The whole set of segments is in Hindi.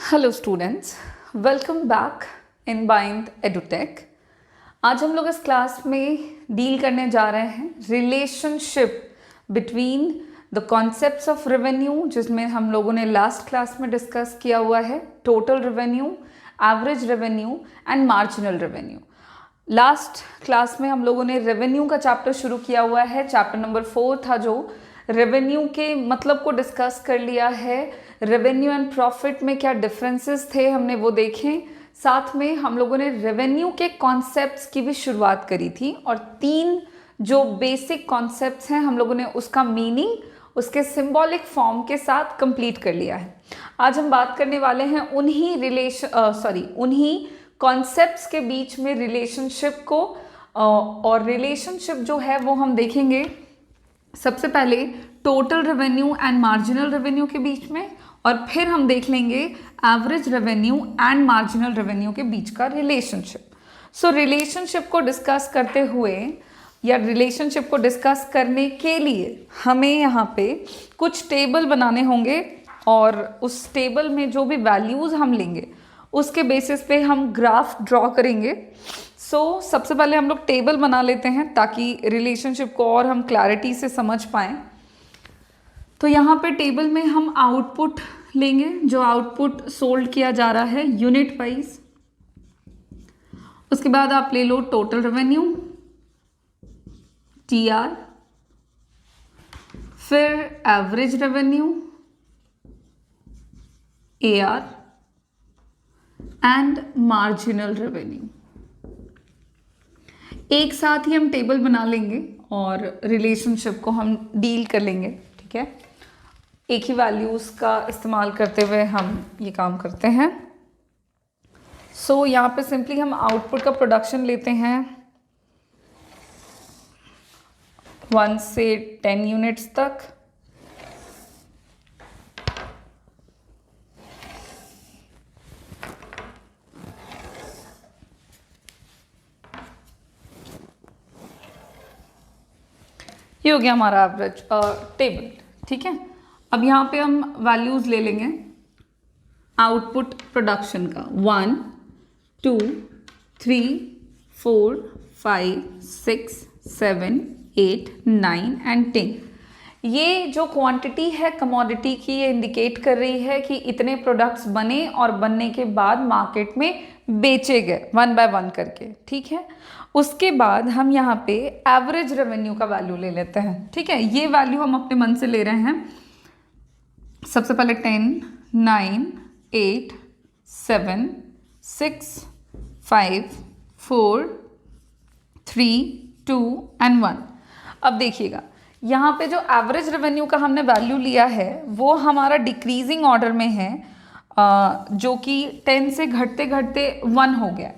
Hello students, welcome back in bind edutech. आज हम लोग इस क्लास में डील करने जा रहे हैं relationship between the concepts of revenue, जिसमें हम लोगों ने लास्ट क्लास में डिस्कस किया हुआ है total revenue, average revenue and marginal revenue. Last class में हम लोगों ने रेवेन्यू का चैप्टर शुरू किया हुआ है, चैप्टर नंबर 4 था जो रेवेन्यू के मतलब को डिस्कस कर लिया है। रेवेन्यू एंड प्रॉफिट में क्या डिफरेंसेस थे हमने वो देखें। साथ में हम लोगों ने रेवेन्यू के कॉन्सेप्ट्स की भी शुरुआत करी थी और 3 जो बेसिक कॉन्सेप्ट्स हैं हम लोगों ने उसका मीनिंग उसके सिंबॉलिक फॉर्म के साथ कंप्लीट कर लिया है। आज हम बात करने वाले हैं उन्हीं कॉन्सेप्ट्स के बीच में रिलेशनशिप को, और रिलेशनशिप जो है वो हम देखेंगे सबसे पहले total revenue and marginal revenue के बीच में, और फिर हम देख लेंगे average revenue and marginal revenue के बीच का रिलेशनशिप। सो रिलेशनशिप को डिस्कस करते हुए या रिलेशनशिप को डिस्कस करने के लिए हमें यहाँ पे कुछ टेबल बनाने होंगे और उस टेबल में जो भी वैल्यूज़ हम लेंगे उसके बेसिस पे हम ग्राफ ड्रॉ करेंगे। सबसे पहले हम लोग टेबल बना लेते हैं ताकि रिलेशनशिप को और हम क्लैरिटी से समझ पाएँ। तो यहाँ पे टेबल में हम आउटपुट लेंगे, जो आउटपुट सोल्ड किया जा रहा है यूनिट वाइज। उसके बाद आप ले लो टोटल रेवेन्यू TR, फिर average revenue AR and marginal revenue. एक साथ ही हम टेबल बना लेंगे और रिलेशनशिप को हम डील कर लेंगे, ठीक है। एक ही वैल्यूज़ का इस्तेमाल करते हुए हम ये काम करते हैं। यहाँ पे सिंपली हम आउटपुट का प्रोडक्शन लेते हैं 1 से 10 यूनिट्स तक। ये हो गया हमारा एवरेज टेबल, ठीक है। अब यहाँ पे हम वैल्यूज़ ले लेंगे आउटपुट प्रोडक्शन का 1 2 3 4 5 6 7 8 9 एंड 10। ये जो क्वांटिटी है कमोडिटी की, ये इंडिकेट कर रही है कि इतने प्रोडक्ट्स बने और बनने के बाद मार्केट में बेचे गए 1 बाय 1 करके, ठीक है। उसके बाद हम यहाँ पे एवरेज रेवेन्यू का वैल्यू ले लेते हैं, ठीक है। ये वैल्यू हम अपने मन से ले रहे हैं। सबसे पहले 10 9 8 7 6 5 4 3 2 एंड 1। अब देखिएगा यहाँ पे जो एवरेज रेवेन्यू का हमने वैल्यू लिया है वो हमारा डिक्रीजिंग ऑर्डर में है, जो कि 10 से घटते घटते 1 हो गया।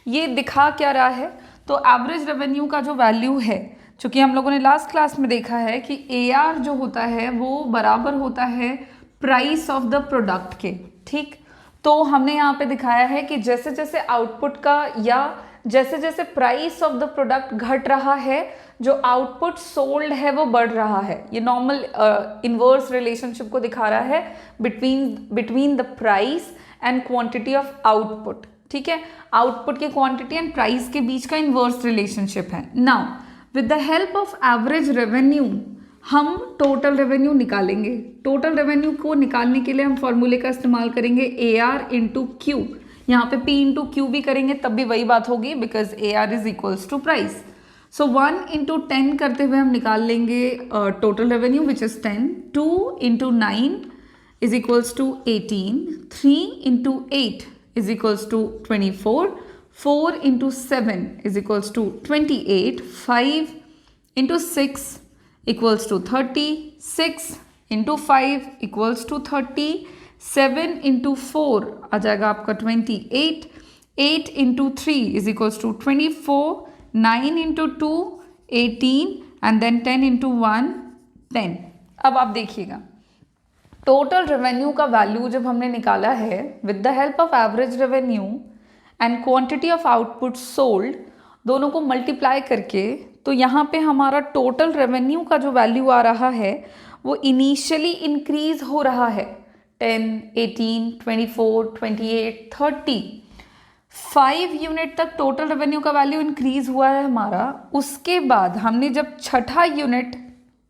ये दिखा क्या रहा है, तो एवरेज रेवेन्यू का जो वैल्यू है, चूँकि हम लोगों ने लास्ट क्लास में देखा है कि AR जो होता है वो बराबर होता है प्राइस ऑफ द प्रोडक्ट के, ठीक। तो हमने यहाँ पे दिखाया है कि जैसे जैसे आउटपुट का या जैसे जैसे प्राइस ऑफ द प्रोडक्ट घट रहा है, जो आउटपुट सोल्ड है वो बढ़ रहा है। ये नॉर्मल इन्वर्स रिलेशनशिप को दिखा रहा है between the price and quantity of output, ठीक है। आउटपुट की क्वांटिटी एंड प्राइस के बीच का इन्वर्स रिलेशनशिप है। Now with the help of average revenue हम टोटल रेवेन्यू निकालेंगे। टोटल रेवेन्यू को निकालने के लिए हम फॉर्मूले का इस्तेमाल करेंगे AR इंटू Q। यहाँ पे P इंटू Q भी करेंगे तब भी वही बात होगी, because AR is equals to price. 1 into 10 करते हुए हम निकाल लेंगे total revenue which is 10। 2 into 9 is equals to 18। 3 into 8 is equals to 24, 4 into 7 is equals to 28, 5 into 6 equals to 30, 6 into 5 equals to 30, 7 into 4 आ जाएगा आपका 28, 8 into 3 is equals to 24, 9 into 2 18 and then 10 into 1 10। अब आप देखिएगा टोटल रेवेन्यू का वैल्यू जब हमने निकाला है with the help of average revenue and quantity of output sold, दोनों को मल्टीप्लाई करके, तो यहाँ पे हमारा टोटल रेवेन्यू का जो वैल्यू आ रहा है वो इनिशियली इंक्रीज हो रहा है, 10, 18, 24, 28, 30, 5 यूनिट तक टोटल रेवेन्यू का वैल्यू इंक्रीज हुआ है हमारा। उसके बाद हमने जब छठा यूनिट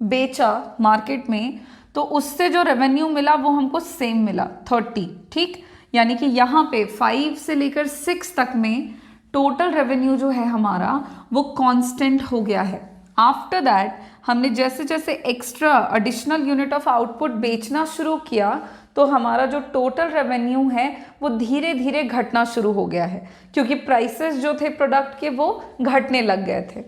बेचा मार्केट में तो उससे जो रेवेन्यू मिला वो हमको सेम मिला 30, ठीक। यानी कि यहाँ पे 5 से लेकर 6 तक में टोटल रेवेन्यू जो है हमारा वो कांस्टेंट हो गया है। आफ्टर दैट हमने जैसे जैसे extra additional unit of output बेचना शुरू किया तो हमारा जो टोटल रेवेन्यू है वो धीरे धीरे घटना शुरू हो गया है, क्योंकि प्राइसेस जो थे प्रोडक्ट के वो घटने लग गए थे।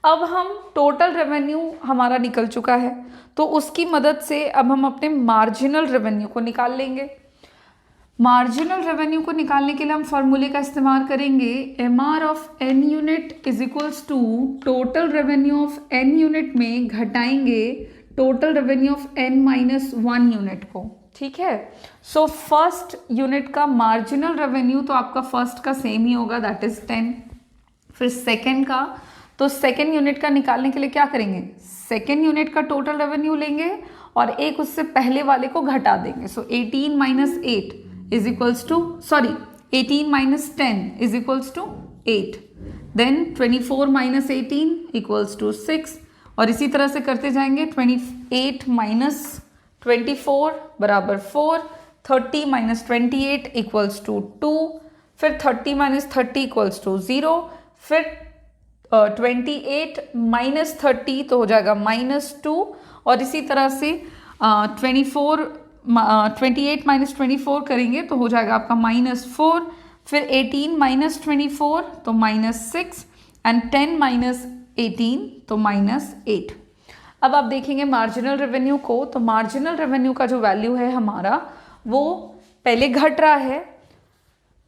अब हम टोटल रेवेन्यू हमारा निकल चुका है तो उसकी मदद से अब हम अपने मार्जिनल रेवेन्यू को निकाल लेंगे। मार्जिनल रेवेन्यू को निकालने के लिए हम फॉर्मूले का इस्तेमाल करेंगे MR of n unit is equals to total revenue of n unit में घटाएंगे total revenue of n minus 1 unit को, ठीक है। सो फर्स्ट यूनिट का मार्जिनल रेवेन्यू तो आपका फर्स्ट का सेम ही होगा, दैट इज 10। फिर सेकेंड का, तो सेकेंड यूनिट का निकालने के लिए क्या करेंगे, सेकेंड यूनिट का टोटल रेवेन्यू लेंगे और एक उससे पहले वाले को घटा देंगे। So 18 minus 8 is equals to 18 minus 10 is equals to 8, then 24 minus 18 equals to 6, और इसी तरह से करते जाएंगे। 28 माइनस 24 बराबर 4, 30 माइनस 28 इक्वल्स टू 2, फिर 30 माइनस 30 इक्वल्स टू 0, फिर 28 माइनस 30 तो हो जाएगा -2, और इसी तरह से 28 माइनस 24 करेंगे तो हो जाएगा आपका -4, फिर 18 माइनस 24 तो -6 एंड 10 माइनस 18 तो -8। अब आप देखेंगे मार्जिनल रेवेन्यू को, तो मार्जिनल रेवेन्यू का जो वैल्यू है हमारा वो पहले घट रहा है,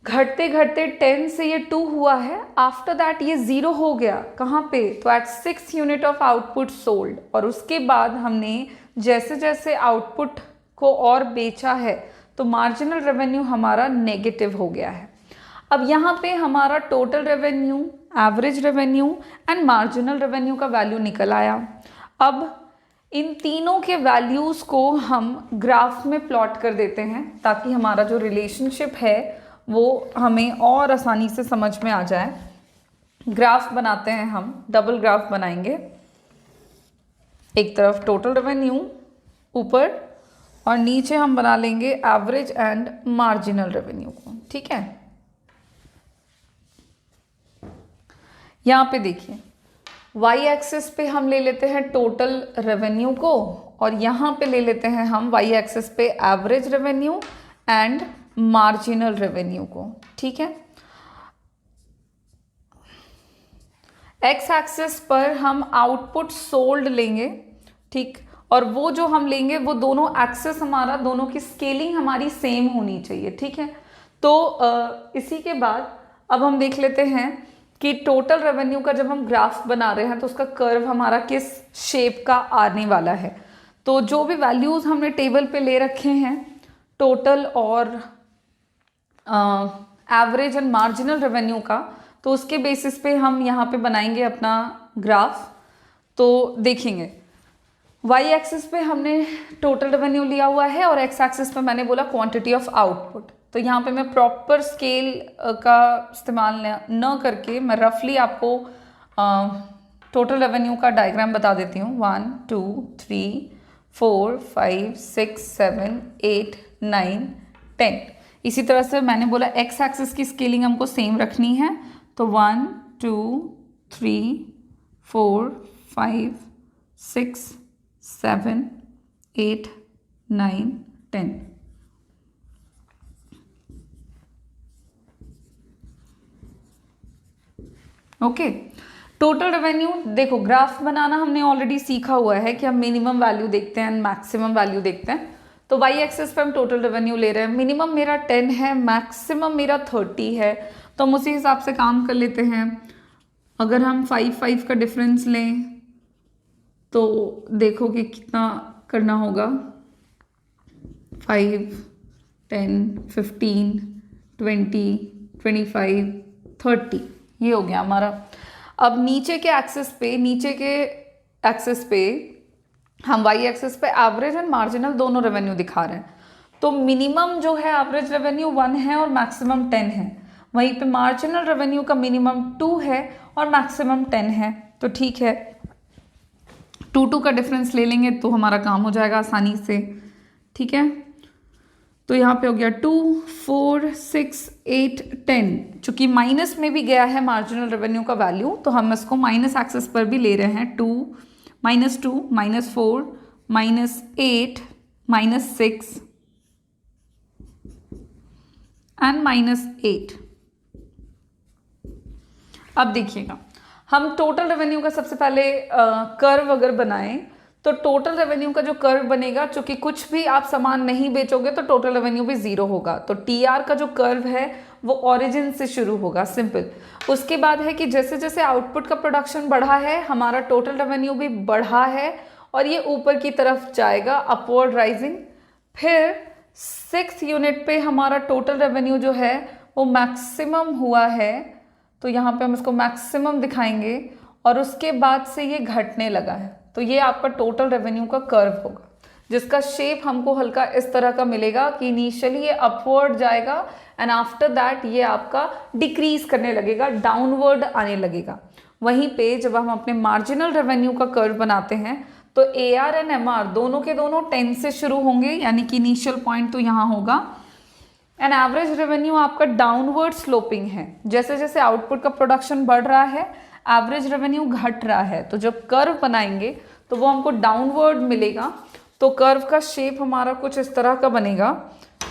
घटते घटते 10 से ये 2 हुआ है, आफ्टर दैट ये 0 हो गया। कहाँ पे, तो at 6 unit of output sold, और उसके बाद हमने जैसे जैसे आउटपुट को और बेचा है तो मार्जिनल रेवेन्यू हमारा नेगेटिव हो गया है। अब यहाँ पे हमारा total revenue, average revenue and marginal revenue का वैल्यू निकल आया। अब इन तीनों के वैल्यूज़ को हम ग्राफ में प्लॉट कर देते हैं ताकि हमारा जो रिलेशनशिप है वो हमें और आसानी से समझ में आ जाए। ग्राफ बनाते हैं हम, डबल ग्राफ बनाएंगे, एक तरफ टोटल रेवेन्यू ऊपर और नीचे हम बना लेंगे एवरेज एंड मार्जिनल रेवेन्यू को, ठीक है। यहाँ पे देखिए वाई एक्सिस पे हम ले लेते हैं टोटल रेवेन्यू को और यहाँ पे ले लेते हैं हम वाई एक्सिस पे average revenue and marginal revenue को, ठीक है। एक्स एक्सिस पर हम आउटपुट सोल्ड लेंगे, ठीक, और वो जो हम लेंगे वो दोनों एक्सिस हमारा, दोनों की स्केलिंग हमारी सेम होनी चाहिए, ठीक है। तो इसी के बाद अब हम देख लेते हैं कि टोटल रेवेन्यू का जब हम ग्राफ बना रहे हैं तो उसका कर्व हमारा किस शेप का आने वाला है। तो जो भी वैल्यूज़ हमने टेबल पे ले रखे हैं टोटल और एवरेज एंड मार्जिनल रेवेन्यू का, तो उसके बेसिस पे हम यहाँ पे बनाएंगे अपना ग्राफ। तो देखेंगे वाई एक्सिस पे हमने टोटल रेवेन्यू लिया हुआ है और एक्स एक्सिस पे मैंने बोला क्वांटिटी ऑफ आउटपुट। तो यहाँ पे मैं प्रॉपर स्केल का इस्तेमाल न करके मैं रफली आपको टोटल रेवेन्यू का डायग्राम बता देती हूँ। 1 2 3 4 5 6 7 8 9 10। इसी तरह से मैंने बोला एक्स एक्सिस की स्केलिंग हमको सेम रखनी है, तो 1 2 3 4 5 6 7 8 9 10। ओके, टोटल रेवेन्यू देखो, ग्राफ बनाना हमने ऑलरेडी सीखा हुआ है कि हम मिनिमम वैल्यू देखते हैं, मैक्सिमम वैल्यू देखते हैं। तो वाई एक्सिस पे हम टोटल रेवेन्यू ले रहे हैं, मिनिमम मेरा 10 है, मैक्सिमम मेरा 30 है, तो हम उसी हिसाब से काम कर लेते हैं। अगर हम 5 का डिफरेंस लें तो देखो कि कितना करना होगा, 5 10 15 20 25 30, ये हो गया हमारा। अब नीचे के एक्सिस पे हम वाई एक्सिस पे एवरेज एंड मार्जिनल दोनों रेवेन्यू दिखा रहे हैं। तो मिनिमम जो है एवरेज रेवेन्यू 1 है और मैक्सिमम 10 है, वहीं पे मार्जिनल रेवेन्यू का मिनिमम 2 है और मैक्सिमम 10 है। तो ठीक है, 2 का डिफरेंस ले लेंगे तो हमारा काम हो जाएगा आसानी से। ठीक है, तो यहाँ पे हो गया 2, 4, 6, 8, 10। चूंकि माइनस में भी गया है मार्जिनल रेवेन्यू का वैल्यू, तो हम इसको माइनस एक्सेस पर भी ले रहे हैं। 2, -2, -4, -8, -6 एंड -8। अब देखिएगा, हम टोटल रेवेन्यू का सबसे पहले कर्व अगर बनाएं तो टोटल रेवेन्यू का जो कर्व बनेगा, चूंकि कुछ भी आप सामान नहीं बेचोगे तो टोटल रेवेन्यू भी 0 होगा। तो टीआर का जो कर्व है वो ओरिजिन से शुरू होगा, सिंपल। उसके बाद है कि जैसे जैसे आउटपुट का प्रोडक्शन बढ़ा है, हमारा टोटल रेवेन्यू भी बढ़ा है और ये ऊपर की तरफ जाएगा, अपवर्ड राइजिंग। फिर 6th यूनिट पे हमारा टोटल रेवेन्यू जो है वो मैक्सिमम हुआ है, तो यहाँ पे हम इसको मैक्सिमम दिखाएंगे और उसके बाद से ये घटने लगा है। तो ये आपका टोटल रेवेन्यू का कर्व होगा, जिसका शेप हमको हल्का इस तरह का मिलेगा कि इनिशियली ये अपवर्ड जाएगा एंड आफ्टर दैट ये आपका डिक्रीज करने लगेगा, डाउनवर्ड आने लगेगा। वहीं पे जब हम अपने मार्जिनल रेवेन्यू का कर्व बनाते हैं तो AR एंड MR दोनों के दोनों 10 से शुरू होंगे, यानी कि इनिशियल पॉइंट तो यहाँ होगा। एंड एवरेज रेवेन्यू आपका डाउनवर्ड स्लोपिंग है, जैसे जैसे आउटपुट का प्रोडक्शन बढ़ रहा है एवरेज रेवेन्यू घट रहा है। तो जब कर्व बनाएंगे तो वो हमको डाउनवर्ड मिलेगा। तो कर्व का शेप हमारा कुछ इस तरह का बनेगा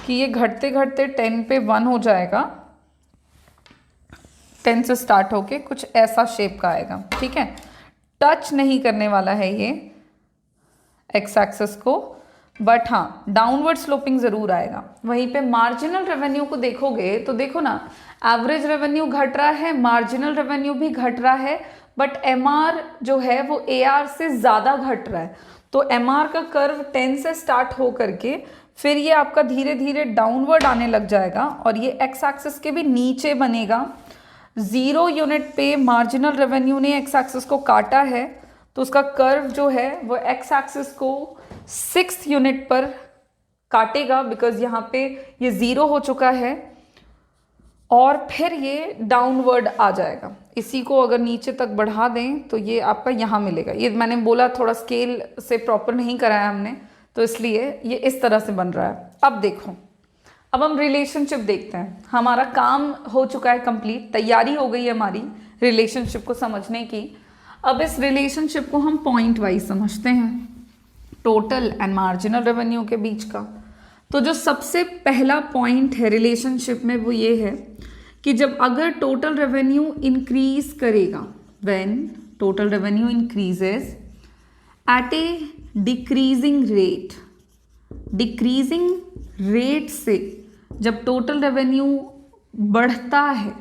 कि ये घटते घटते 10 पे 1 हो जाएगा, 10 से स्टार्ट होके कुछ ऐसा शेप का आएगा। ठीक है, टच नहीं करने वाला है ये एक्स एक्सिस को, बट हाँ डाउनवर्ड स्लोपिंग ज़रूर आएगा। वहीं पे मार्जिनल रेवेन्यू को देखोगे तो देखो ना, एवरेज रेवेन्यू घट रहा है, मार्जिनल रेवेन्यू भी घट रहा है, बट MR जो है वो AR से ज़्यादा घट रहा है। तो MR का कर्व 10 से स्टार्ट हो करके फिर ये आपका धीरे धीरे डाउनवर्ड आने लग जाएगा और ये एक्स एक्सिस के भी नीचे बनेगा। 0 यूनिट पे मार्जिनल रेवेन्यू ने एक्स एक्सिस को काटा है, तो उसका कर्व जो है वो एक्स एक्सिस को 6th यूनिट पर काटेगा, बिकॉज यहाँ पे ये 0 हो चुका है और फिर ये डाउनवर्ड आ जाएगा। इसी को अगर नीचे तक बढ़ा दें तो ये आपका यहाँ मिलेगा। ये मैंने बोला थोड़ा स्केल से प्रॉपर नहीं कराया हमने, तो इसलिए ये इस तरह से बन रहा है। अब देखो, अब हम रिलेशनशिप देखते हैं। हमारा काम हो चुका है कंप्लीट, तैयारी हो गई है हमारी रिलेशनशिप को समझने की। अब इस रिलेशनशिप को हम पॉइंट वाइज समझते हैं, टोटल एंड मार्जिनल रेवेन्यू के बीच का। तो जो सबसे पहला पॉइंट है रिलेशनशिप में वो ये है कि जब अगर टोटल रेवेन्यू इंक्रीज करेगा, when total revenue increases eight A decreasing rate, decreasing rate से जब टोटल रेवेन्यू बढ़ता है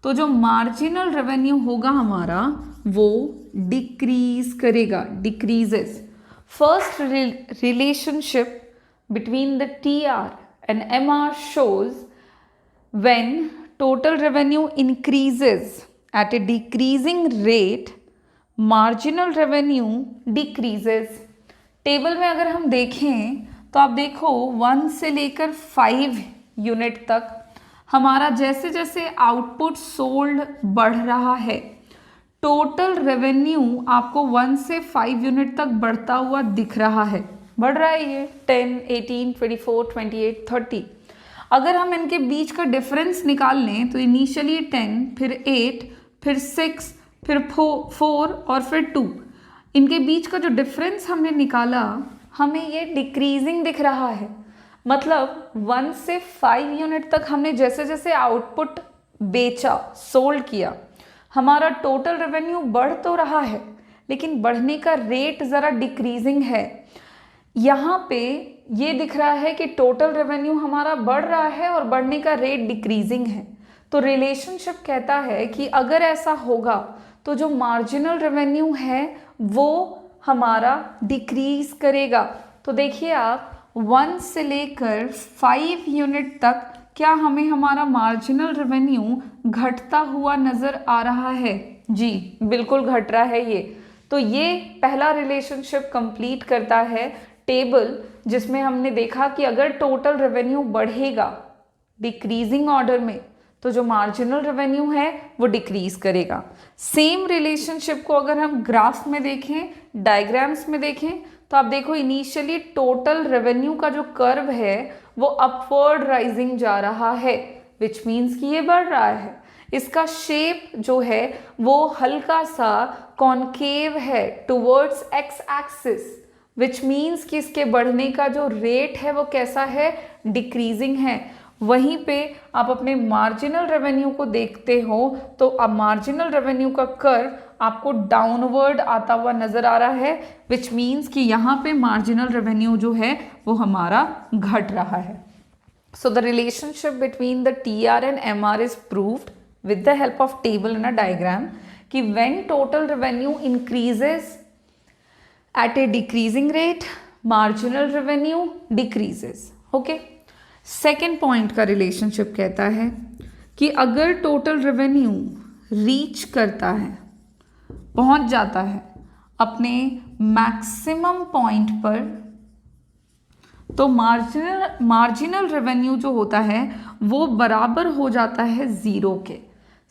तो जो मार्जिनल रेवेन्यू होगा हमारा वो डिक्रीज करेगा, decreases. First relationship between the TR and MR shows when total revenue increases at a decreasing rate, marginal revenue decreases. Table में अगर हम देखें तो आप देखो 1 से लेकर 5 यूनिट तक हमारा जैसे जैसे आउटपुट सोल्ड बढ़ रहा है, टोटल रेवेन्यू आपको 1 से 5 यूनिट तक बढ़ता हुआ दिख रहा है। बढ़ रहा है ये 10, 18, 24, 28, 30। अगर हम इनके बीच का डिफरेंस निकाल लें तो इनिशियली 10, फिर 8, फिर 6, फिर 4 और फिर 2, इनके बीच का जो डिफरेंस हमने निकाला हमें ये डिक्रीजिंग दिख रहा है। मतलब 1 से 5 यूनिट तक हमने जैसे जैसे आउटपुट बेचा, सोल्ड किया, हमारा टोटल रेवेन्यू बढ़ तो रहा है लेकिन बढ़ने का रेट ज़रा डिक्रीजिंग है। यहाँ पे ये दिख रहा है कि टोटल रेवेन्यू हमारा बढ़ रहा है और बढ़ने का रेट डिक्रीजिंग है। तो रिलेशनशिप कहता है कि अगर ऐसा होगा तो जो मार्जिनल रेवेन्यू है वो हमारा डिक्रीज करेगा। तो देखिए आप 1 से लेकर 5 यूनिट तक क्या हमें हमारा मार्जिनल रेवेन्यू घटता हुआ नज़र आ रहा है? जी बिल्कुल घट रहा है ये। तो ये पहला रिलेशनशिप कंप्लीट करता है टेबल जिसमें हमने देखा कि अगर टोटल रेवेन्यू बढ़ेगा डिक्रीजिंग ऑर्डर में तो जो मार्जिनल रेवेन्यू है वो डिक्रीज करेगा। सेम रिलेशनशिप को अगर हम ग्राफ में देखें, डायग्राम्स में देखें, तो आप देखो इनिशियली टोटल रेवेन्यू का जो कर्व है वो अपवर्ड राइजिंग जा रहा है, विच मीन्स कि ये बढ़ रहा है। इसका शेप जो है वो हल्का सा कॉन्केव है towards x axis, which means कि इसके बढ़ने का जो रेट है वो कैसा है, डिक्रीजिंग है। वहीं पे आप अपने मार्जिनल रेवेन्यू को देखते हो तो अब मार्जिनल रेवेन्यू का कर्व आपको डाउनवर्ड आता हुआ नजर आ रहा है, विच मीन्स कि यहाँ पे मार्जिनल रेवेन्यू जो है वो हमारा घट रहा है। So the relationship between the TR and MR is proved with the help of table in a diagram कि when total revenue increases at a decreasing rate, marginal revenue decreases. Okay? Second point का relationship कहता है कि अगर total revenue reach करता है, पहुंच जाता है अपने maximum point पर, तो मार्जिनल रेवेन्यू जो होता है वो बराबर हो जाता है जीरो के।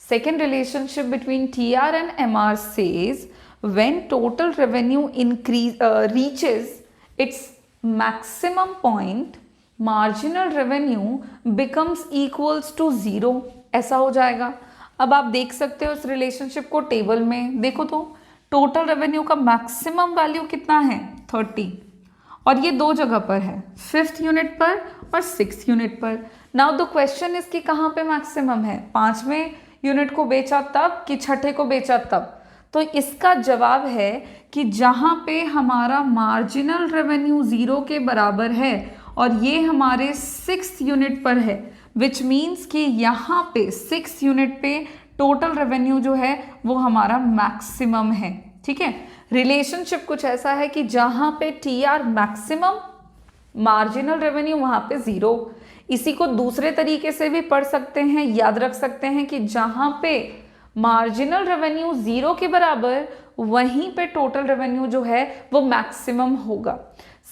Second relationship between TR and MR says when total revenue reaches its maximum point, marginal revenue becomes equals to zero, ऐसा हो जाएगा। अब आप देख सकते हो इस रिलेशनशिप को टेबल में, देखो तो टोटल रेवेन्यू का मैक्सिमम वैल्यू कितना है 30, और ये दो जगह पर है, 5th यूनिट पर और 6th यूनिट पर। नाउ द क्वेश्चन इज कि कहाँ पे मैक्सिमम है, 5वें यूनिट को बेचा तब कि 6ठे को बेचा तब। तो इसका जवाब है कि जहाँ पे हमारा मार्जिनल रेवेन्यू जीरो के बराबर है और ये हमारे 6th यूनिट पर है, विच मीन्स कि यहाँ पे 6th यूनिट पे टोटल रेवेन्यू जो है वो हमारा मैक्सिमम है। ठीक है, रिलेशनशिप कुछ ऐसा है कि जहां पे TR मैक्सिमम, मार्जिनल रेवेन्यू वहां पे जीरो। इसी को दूसरे तरीके से भी पढ़ सकते हैं, याद रख सकते हैं कि जहां पे मार्जिनल रेवेन्यू जीरो के बराबर वहीं पे टोटल रेवेन्यू जो है वो मैक्सिमम होगा।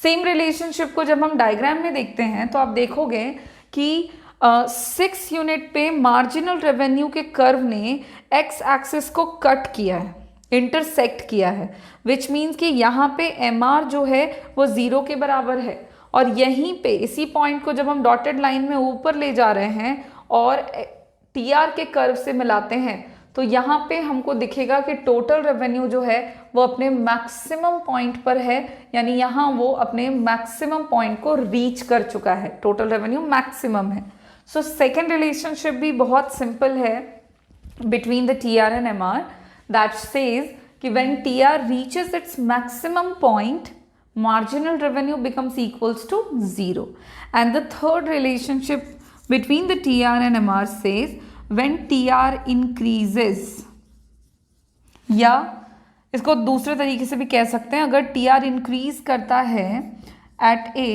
सेम रिलेशनशिप को जब हम डायग्राम में देखते हैं तो आप देखोगे कि 6 यूनिट पे मार्जिनल रेवेन्यू के कर्व ने एक्स एक्सिस को कट किया है, इंटरसेक्ट किया है, विच मीन्स कि यहाँ पे MR जो है वो जीरो के बराबर है, और यहीं पे इसी पॉइंट को जब हम डॉटेड लाइन में ऊपर ले जा रहे हैं और TR के कर्व से मिलाते हैं तो यहाँ पे हमको दिखेगा कि टोटल रेवेन्यू जो है वो अपने मैक्सिमम पॉइंट पर है, यानी यहाँ वो अपने मैक्सिमम पॉइंट को रीच कर चुका है, टोटल रेवेन्यू मैक्सिमम है। सो सेकेंड रिलेशनशिप भी बहुत सिंपल है between the TR and MR, that says कि when TR reaches its maximum point, marginal revenue becomes equals to zero. And the third relationship between the TR and MR says when TR increases, या इसको दूसरे तरीके से भी कह सकते हैं, अगर TR इंक्रीज करता है at a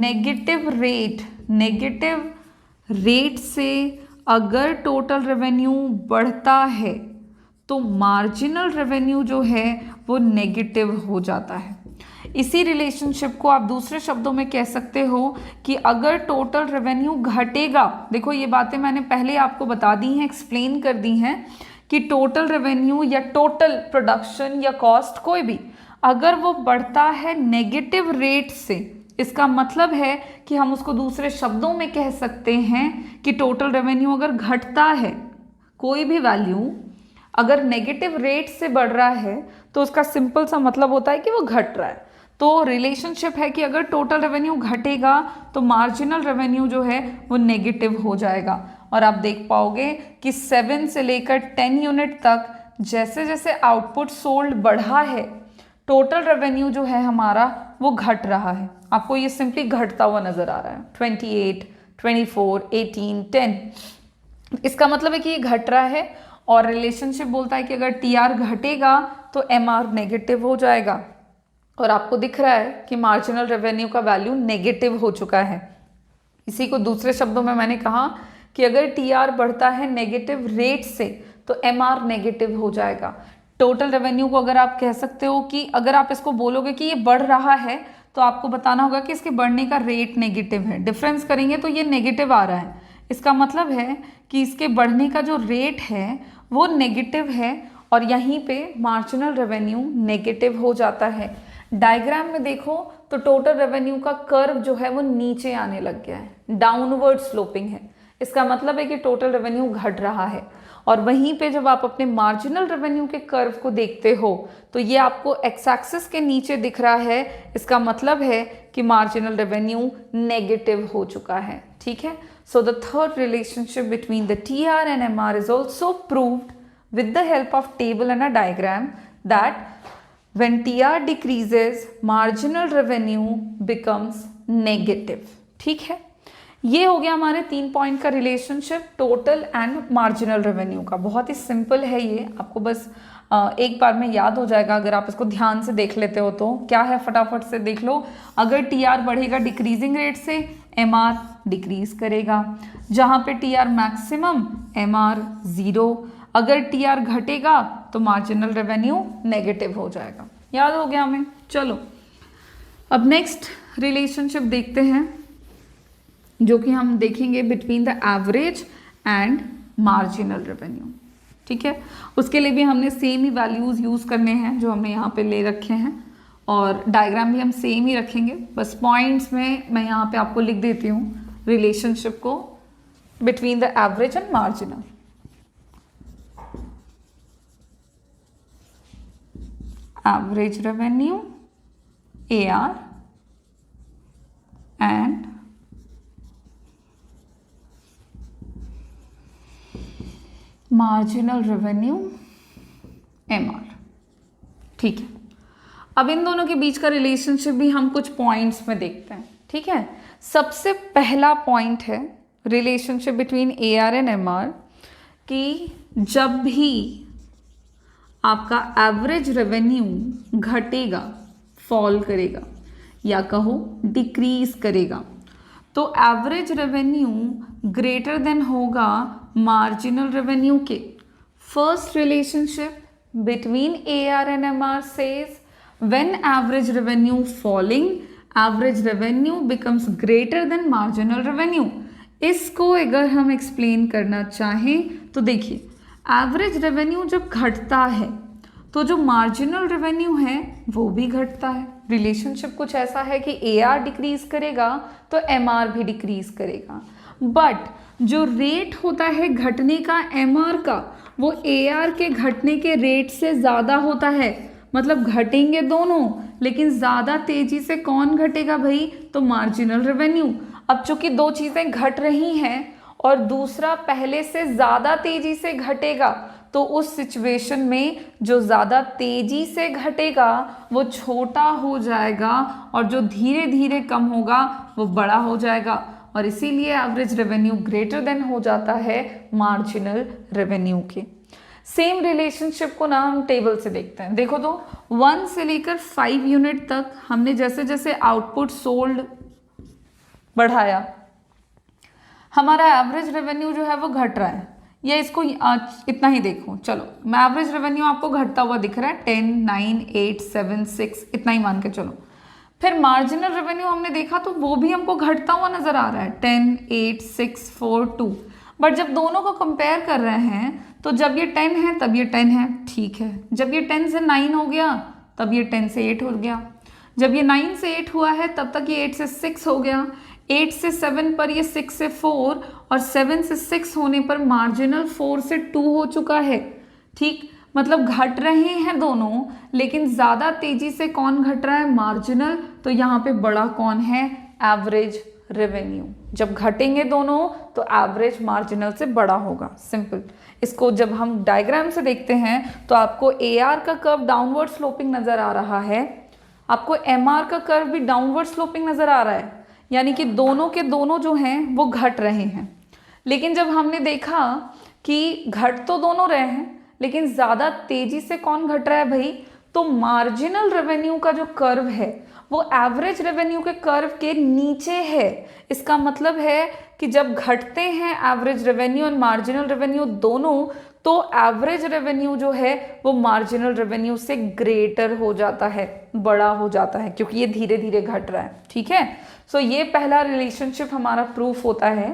negative rate से अगर टोटल रेवेन्यू बढ़ता है तो मार्जिनल रेवेन्यू जो है वो नेगेटिव हो जाता है। इसी रिलेशनशिप को आप दूसरे शब्दों में कह सकते हो कि अगर टोटल रेवेन्यू घटेगा, देखो ये बातें मैंने पहले आपको बता दी हैं, एक्सप्लेन कर दी हैं कि टोटल रेवेन्यू या टोटल प्रोडक्शन या कॉस्ट कोई भी अगर वो बढ़ता है नेगेटिव रेट से, इसका मतलब है कि हम उसको दूसरे शब्दों में कह सकते हैं कि टोटल रेवेन्यू अगर घटता है, कोई भी वैल्यू अगर नेगेटिव रेट से बढ़ रहा है तो उसका सिंपल सा मतलब होता है कि वो घट रहा है। तो रिलेशनशिप है कि अगर टोटल रेवेन्यू घटेगा तो मार्जिनल रेवेन्यू जो है वो नेगेटिव हो जाएगा। और आप देख पाओगे कि 7 से लेकर 10 यूनिट तक जैसे जैसे आउटपुट सोल्ड बढ़ा है, टोटल रेवेन्यू जो है हमारा वो घट रहा है। आपको ये सिंपली घटता हुआ नजर आ रहा है, 28, 24, 18, 10। इसका मतलब है कि ये घट रहा है, और रिलेशनशिप बोलता है कि अगर TR घटेगा तो MR नेगेटिव हो जाएगा। और आपको दिख रहा है कि मार्जिनल रेवेन्यू का वैल्यू नेगेटिव हो चुका है। इसी को दूसरे शब्दों में मैंने कहा कि अगर TR बढ़ता है नेगेटिव रेट से तो MR नेगेटिव हो जाएगा। टोटल रेवेन्यू को अगर आप कह सकते हो कि अगर आप इसको बोलोगे कि ये बढ़ रहा है तो आपको बताना होगा कि इसके बढ़ने का रेट नेगेटिव है। डिफरेंस करेंगे तो ये नेगेटिव आ रहा है, इसका मतलब है कि इसके बढ़ने का जो रेट है वो नेगेटिव है और यहीं पे मार्जिनल रेवेन्यू नेगेटिव हो जाता है। डायग्राम में देखो तो टोटल रेवेन्यू का कर्व जो है वो नीचे आने लग गया है, डाउनवर्ड स्लोपिंग है। इसका मतलब है कि टोटल रेवेन्यू घट रहा है। और वहीं पे जब आप अपने मार्जिनल रेवेन्यू के कर्व को देखते हो तो ये आपको एक्स एक्सिस के नीचे दिख रहा है। इसका मतलब है कि मार्जिनल रेवेन्यू नेगेटिव हो चुका है। ठीक है, so the third relationship between the TR and MR is also proved with the help of table and a diagram that when TR decreases marginal revenue becomes negative। ठीक है, ये हो गया हमारे 3 पॉइंट का relationship total and marginal revenue का। बहुत ही सिंपल है ये, आपको बस एक बार में याद हो जाएगा अगर आप इसको ध्यान से देख लेते हो तो। क्या है फटाफट से देख लो। अगर TR बढ़ेगा डिक्रीजिंग रेट से, MR डिक्रीज करेगा। जहाँ पे TR मैक्सिमम, MR 0। अगर TR घटेगा तो मार्जिनल रेवेन्यू नेगेटिव हो जाएगा। याद हो गया हमें। चलो अब नेक्स्ट रिलेशनशिप देखते हैं जो कि हम देखेंगे between the average and marginal revenue. ठीक है, उसके लिए भी हमने सेम ही वैल्यूज यूज करने हैं जो हमने यहाँ पे ले रखे हैं और डायग्राम भी हम सेम ही रखेंगे। बस पॉइंट्स में मैं यहाँ पे आपको लिख देती हूँ रिलेशनशिप को between the average and marginal. Average revenue AR and marginal revenue MR। ठीक है, अब इन दोनों के बीच का रिलेशनशिप भी हम कुछ पॉइंट्स में देखते हैं। ठीक है, सबसे पहला पॉइंट है relationship between AR and MR कि जब भी आपका एवरेज रेवेन्यू घटेगा, फॉल करेगा या कहो डिक्रीज करेगा, तो एवरेज रेवेन्यू ग्रेटर देन होगा मार्जिनल रेवेन्यू के। First relationship between AR and MR says when average revenue falling, average revenue becomes greater than marginal revenue. इसको अगर हम एक्सप्लेन करना चाहें तो देखिए, एवरेज रेवेन्यू जब घटता है तो जो मार्जिनल रेवेन्यू है वो भी घटता है। रिलेशनशिप कुछ ऐसा है कि AR डिक्रीज करेगा तो MR भी डिक्रीज करेगा, बट जो रेट होता है घटने का MR का वो AR के घटने के रेट से ज़्यादा होता है। मतलब घटेंगे दोनों, लेकिन ज़्यादा तेजी से कौन घटेगा भाई? तो मार्जिनल रेवेन्यू। अब चूंकि दो चीज़ें घट रही हैं और दूसरा पहले से ज़्यादा तेजी से घटेगा, तो उस सिचुएशन में जो ज़्यादा तेजी से घटेगा वो छोटा हो जाएगा और जो धीरे धीरे कम होगा वो बड़ा हो जाएगा, और इसीलिए एवरेज रेवेन्यू ग्रेटर देन हो जाता है मार्जिनल रेवेन्यू के। सेम रिलेशनशिप को ना हम टेबल से देखते हैं। देखो तो 1 से लेकर 5 यूनिट तक हमने जैसे जैसे आउटपुट सोल्ड बढ़ाया, हमारा एवरेज रेवेन्यू जो है वो घट रहा है। या इसको इतना ही देखो, चलो मैं एवरेज रेवेन्यू आपको घटता हुआ दिख रहा है 10, 9, 8, 7, 6 इतना ही मान के चलो। फिर मार्जिनल रेवेन्यू हमने देखा तो वो भी हमको घटता हुआ नजर आ रहा है 10, 8, 6, 4, 2। बट जब दोनों को कंपेयर कर रहे हैं तो जब ये 10 है तब ये 10 है, ठीक है। जब ये 10 से 9 हो गया तब ये 10 से 8 हो गया। जब ये 9 से 8 हुआ है तब तक ये 8 से 6 हो गया। 8 से 7 पर ये 6 से 4 और 7 से 6 होने पर मार्जिनल 4 से 2 हो चुका है। ठीक, मतलब घट रहे हैं दोनों, लेकिन ज़्यादा तेजी से कौन घट रहा है? मार्जिनल। तो यहाँ पे बड़ा कौन है? Average revenue. जब घटेंगे दोनों तो एवरेज मार्जिनल से बड़ा होगा। सिंपल। इसको जब हम डायग्राम से देखते हैं तो आपको AR का कर्व डाउनवर्ड स्लोपिंग नज़र आ रहा है, आपको MR का कर्व भी डाउनवर्ड स्लोपिंग नज़र आ रहा है, यानी कि दोनों के दोनों जो हैं वो घट रहे हैं। लेकिन जब हमने देखा कि घट तो दोनों रहे हैं, लेकिन ज़्यादा तेजी से कौन घट रहा है भाई? तो मार्जिनल रेवेन्यू का जो कर्व है वो एवरेज रेवेन्यू के कर्व के नीचे है। इसका मतलब है कि जब घटते हैं एवरेज रेवेन्यू और मार्जिनल रेवेन्यू दोनों, तो एवरेज रेवेन्यू जो है वो मार्जिनल रेवेन्यू से ग्रेटर हो जाता है, बड़ा हो जाता है, क्योंकि ये धीरे धीरे घट रहा है। ठीक है, सो ये पहला रिलेशनशिप हमारा प्रूफ होता है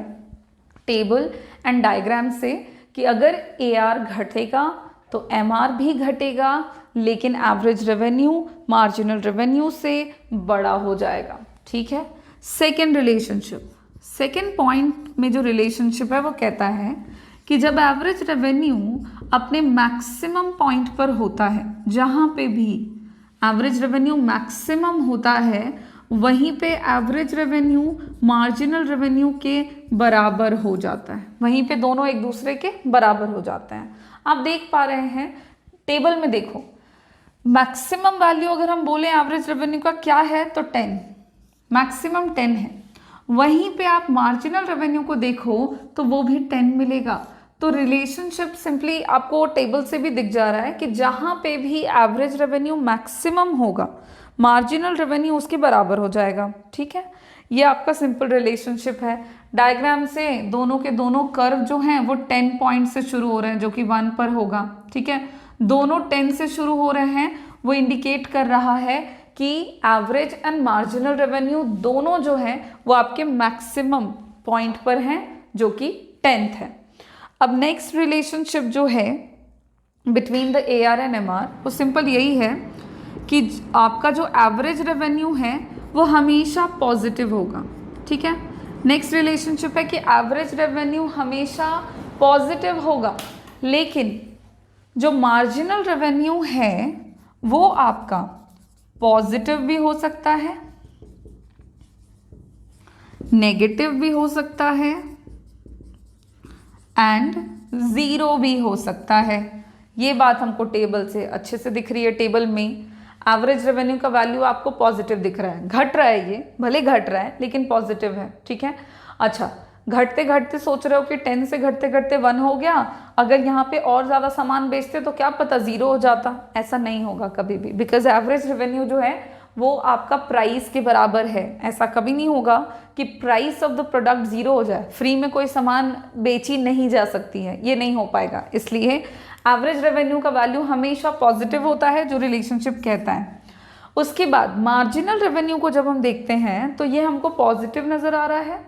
टेबल एंड डायग्राम से कि अगर AR घटेगा तो MR भी घटेगा, लेकिन एवरेज रेवेन्यू मार्जिनल रेवेन्यू से बड़ा हो जाएगा। ठीक है, सेकेंड रिलेशनशिप, सेकेंड पॉइंट में जो रिलेशनशिप है वो कहता है कि जब एवरेज रेवेन्यू अपने मैक्सिमम पॉइंट पर होता है, जहाँ पे भी एवरेज रेवेन्यू मैक्सिमम होता है वहीं पे एवरेज रेवेन्यू मार्जिनल रेवेन्यू के बराबर हो जाता है, वहीं पे दोनों एक दूसरे के बराबर हो जाते हैं। आप देख पा रहे हैं टेबल में, देखो मैक्सिमम वैल्यू अगर हम बोले एवरेज रेवेन्यू का क्या है तो 10, मैक्सिमम 10 है। वहीं पे आप मार्जिनल रेवेन्यू को देखो तो वो भी 10 मिलेगा। तो रिलेशनशिप सिंपली आपको टेबल से भी दिख जा रहा है कि जहाँ पे भी एवरेज रेवेन्यू मैक्सिमम होगा मार्जिनल रेवेन्यू उसके बराबर हो जाएगा। ठीक है, ये आपका सिंपल रिलेशनशिप है। डायग्राम से दोनों के दोनों कर्व जो हैं वो 10 पॉइंट से शुरू हो रहे हैं, जो कि 1 पर होगा। ठीक है, दोनों 10 से शुरू हो रहे हैं, वो इंडिकेट कर रहा है कि एवरेज एंड मार्जिनल रेवेन्यू दोनों जो हैं वो आपके मैक्सिमम पॉइंट पर हैं, जो कि 10th है। अब नेक्स्ट रिलेशनशिप जो है between the AR and MR वो सिंपल यही है कि आपका जो एवरेज रेवेन्यू है वो हमेशा पॉजिटिव होगा। ठीक है, नेक्स्ट रिलेशनशिप है कि एवरेज रेवेन्यू हमेशा पॉजिटिव होगा, लेकिन जो मार्जिनल रेवेन्यू है वो आपका पॉजिटिव भी हो सकता है, नेगेटिव भी हो सकता है एंड ज़ीरो भी हो सकता है। ये बात हमको टेबल से अच्छे से दिख रही है। टेबल में एवरेज रेवेन्यू का वैल्यू आपको पॉजिटिव दिख रहा है, घट रहा है, ये भले घट रहा है लेकिन पॉजिटिव है। ठीक है, अच्छा घटते घटते सोच रहे हो कि 10 से घटते घटते 1 हो गया, अगर यहाँ पे और ज़्यादा सामान बेचते तो क्या पता 0 हो जाता। ऐसा नहीं होगा कभी भी, बिकॉज एवरेज रेवेन्यू जो है वो आपका प्राइस के बराबर है। ऐसा कभी नहीं होगा कि प्राइस ऑफ द प्रोडक्ट 0 हो जाए, फ्री में कोई सामान बेची नहीं जा सकती है, ये नहीं हो पाएगा। इसलिए एवरेज रेवेन्यू का वैल्यू हमेशा पॉजिटिव होता है, जो रिलेशनशिप कहता है। उसके बाद मार्जिनल रेवेन्यू को जब हम देखते हैं तो ये हमको पॉजिटिव नज़र आ रहा है,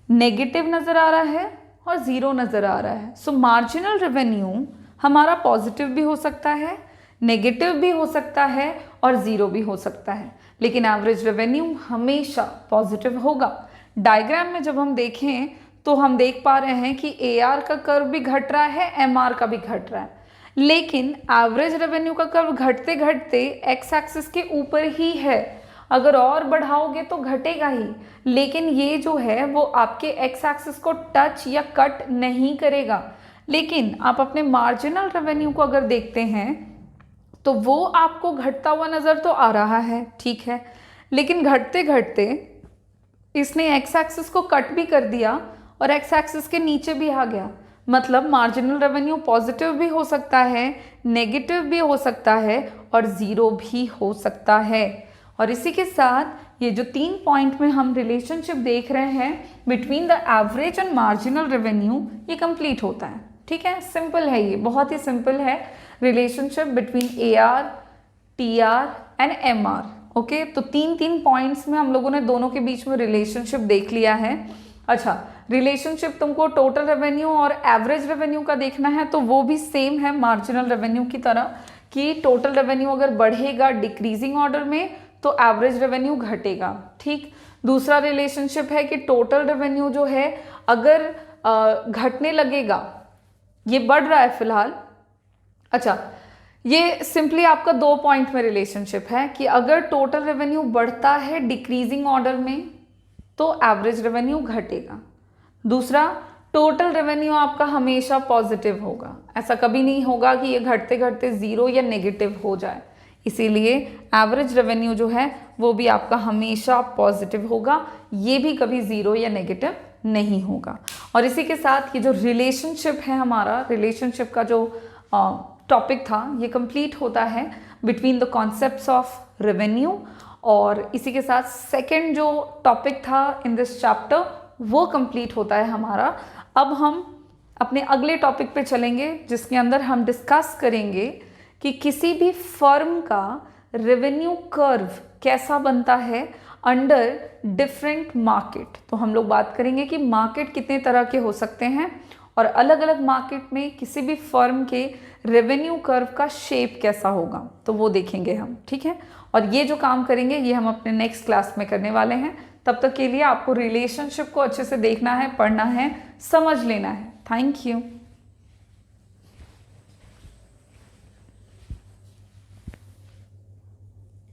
नेगेटिव नज़र आ रहा है और 0 नज़र आ रहा है। सो मार्जिनल रेवेन्यू हमारा पॉजिटिव भी हो सकता है, नेगेटिव भी हो सकता है और 0 भी हो सकता है, लेकिन एवरेज रेवेन्यू हमेशा पॉजिटिव होगा। डायग्राम में जब हम देखें तो हम देख पा रहे हैं कि AR का कर्व भी घट रहा है, MR का भी घट रहा है, लेकिन एवरेज रेवेन्यू का कर्व घटते घटते एक्स एक्सिस के ऊपर ही है। अगर और बढ़ाओगे तो घटेगा ही, लेकिन ये जो है वो आपके एक्स एक्सिस को टच या कट नहीं करेगा। लेकिन आप अपने मार्जिनल रेवेन्यू को अगर देखते हैं तो वो आपको घटता हुआ नज़र तो आ रहा है, ठीक है, लेकिन घटते घटते इसने एक्स एक्सिस को कट भी कर दिया और एक्स एक्सिस के नीचे भी आ गया। मतलब मार्जिनल रेवेन्यू पॉजिटिव भी हो सकता है, नेगेटिव भी हो सकता है और 0 भी हो सकता है। और इसी के साथ ये जो 3 पॉइंट में हम रिलेशनशिप देख रहे हैं between the average and marginal revenue, ये कंप्लीट होता है। ठीक है, सिंपल है, ये बहुत ही सिंपल है relationship between AR, TR and MR। Okay, तो 3 पॉइंट्स में हम लोगों ने दोनों के बीच में रिलेशनशिप देख लिया है। अच्छा, रिलेशनशिप तुमको टोटल रेवेन्यू और एवरेज रेवेन्यू का देखना है तो वो भी सेम है मार्जिनल रेवेन्यू की तरह, कि टोटल रेवेन्यू अगर बढ़ेगा डिक्रीजिंग ऑर्डर में तो एवरेज रेवेन्यू घटेगा। ठीक, दूसरा रिलेशनशिप है कि टोटल रेवेन्यू जो है अगर घटने लगेगा, ये बढ़ रहा है फिलहाल। अच्छा, ये सिंपली आपका 2 पॉइंट में रिलेशनशिप है कि अगर टोटल रेवेन्यू बढ़ता है डिक्रीजिंग ऑर्डर में तो एवरेज रेवेन्यू घटेगा। दूसरा, टोटल रेवेन्यू आपका हमेशा पॉजिटिव होगा, ऐसा कभी नहीं होगा कि ये घटते घटते 0 या नेगेटिव हो जाए। इसीलिए एवरेज रेवेन्यू जो है वो भी आपका हमेशा पॉजिटिव होगा, ये भी कभी 0 या नेगेटिव नहीं होगा। और इसी के साथ ये जो रिलेशनशिप है हमारा, रिलेशनशिप का जो टॉपिक था ये कंप्लीट होता है between the concepts of revenue. और इसी के साथ सेकंड जो टॉपिक था इन दिस चैप्टर वो कंप्लीट होता है हमारा। अब हम अपने अगले टॉपिक पे चलेंगे जिसके अंदर हम डिस्कस करेंगे कि किसी भी फर्म का रेवेन्यू कर्व कैसा बनता है अंडर डिफरेंट मार्केट। तो हम लोग बात करेंगे कि मार्केट कितने तरह के हो सकते हैं और अलग अलग मार्केट में किसी भी फर्म के रेवेन्यू कर्व का शेप कैसा होगा, तो वो देखेंगे हम, ठीक है। और ये जो काम करेंगे ये हम अपने नेक्स्ट क्लास में करने वाले हैं। तब तक के लिए आपको रिलेशनशिप को अच्छे से देखना है, पढ़ना है, समझ लेना है। Thank you.